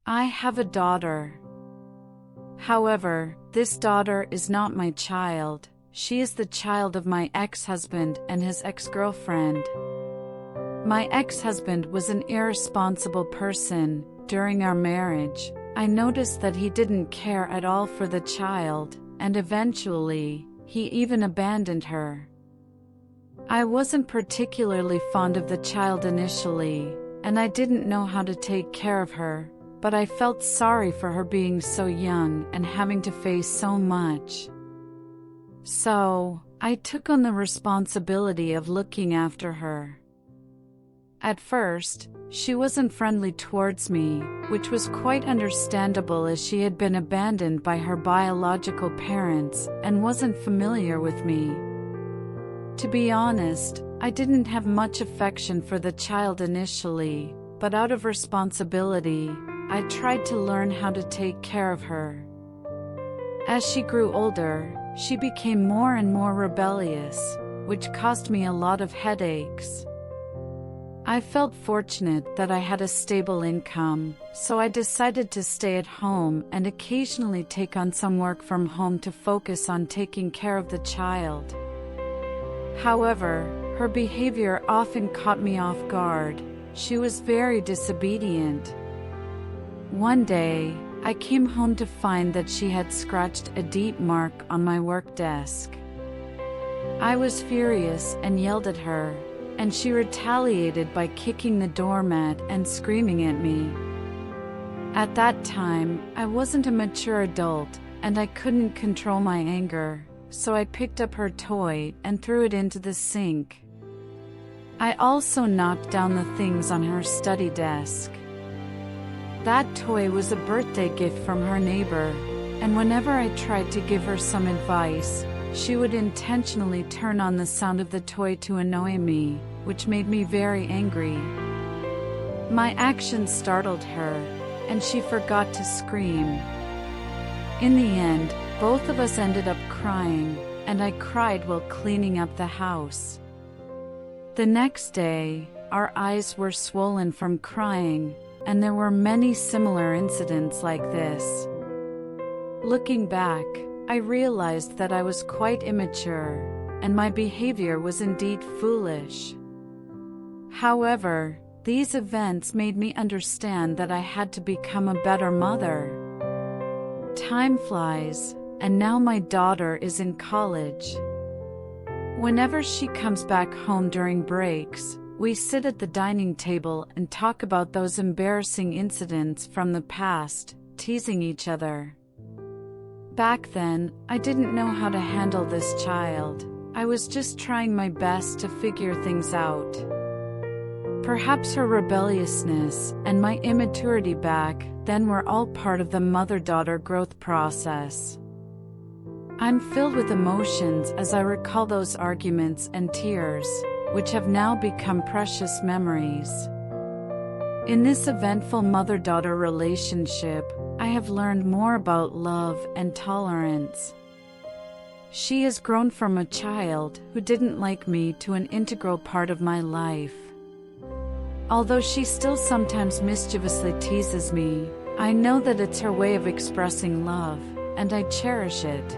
I have a daughter. However, this daughter is not my child. She is the child of my ex-husband and his ex-girlfriend. My ex-husband was an irresponsible person. During our marriage, I noticed that he didn't care at all for the child, and eventually, he even abandoned her. I wasn't particularly fond of the child initially, and I didn't know how to take care of her, but I felt sorry for her being so young and having to face so much. So, I took on the responsibility of looking after her. At first, she wasn't friendly towards me, which was quite understandable as she had been abandoned by her biological parents and wasn't familiar with me. To be honest, I didn't have much affection for the child initially, but out of responsibility, I tried to learn how to take care of her. As she grew older, she became more and more rebellious, which caused me a lot of headaches. I felt fortunate that I had a stable income, so I decided to stay at home and occasionally take on some work from home to focus on taking care of the child. However, her behavior often caught me off guard. She was very disobedient. One day, I came home to find that she had scratched a deep mark on my work desk. I was furious and yelled at her, and she retaliated by kicking the doormat and screaming at me. At that time, I wasn't a mature adult, and I couldn't control my anger, so I picked up her toy and threw it into the sink. I also knocked down the things on her study desk. That toy was a birthday gift from her neighbor, and whenever I tried to give her some advice, she would intentionally turn on the sound of the toy to annoy me, which made me very angry. My actions startled her, and she forgot to scream. In the end, both of us ended up crying, and I cried while cleaning up the house. The next day, our eyes were swollen from crying, and there were many similar incidents like this. Looking back, I realized that I was quite immature, and my behavior was indeed foolish. However, these events made me understand that I had to become a better mother. Time flies, and now my daughter is in college. Whenever she comes back home during breaks, we sit at the dining table and talk about those embarrassing incidents from the past, teasing each other. Back then, I didn't know how to handle this child. I was just trying my best to figure things out. Perhaps her rebelliousness and my immaturity back then were all part of the mother-daughter growth process. I'm filled with emotions as I recall those arguments and tears, which have now become precious memories. In this eventful mother-daughter relationship, I have learned more about love and tolerance. She has grown from a child who didn't like me to an integral part of my life. Although she still sometimes mischievously teases me, I know that it's her way of expressing love, and I cherish it.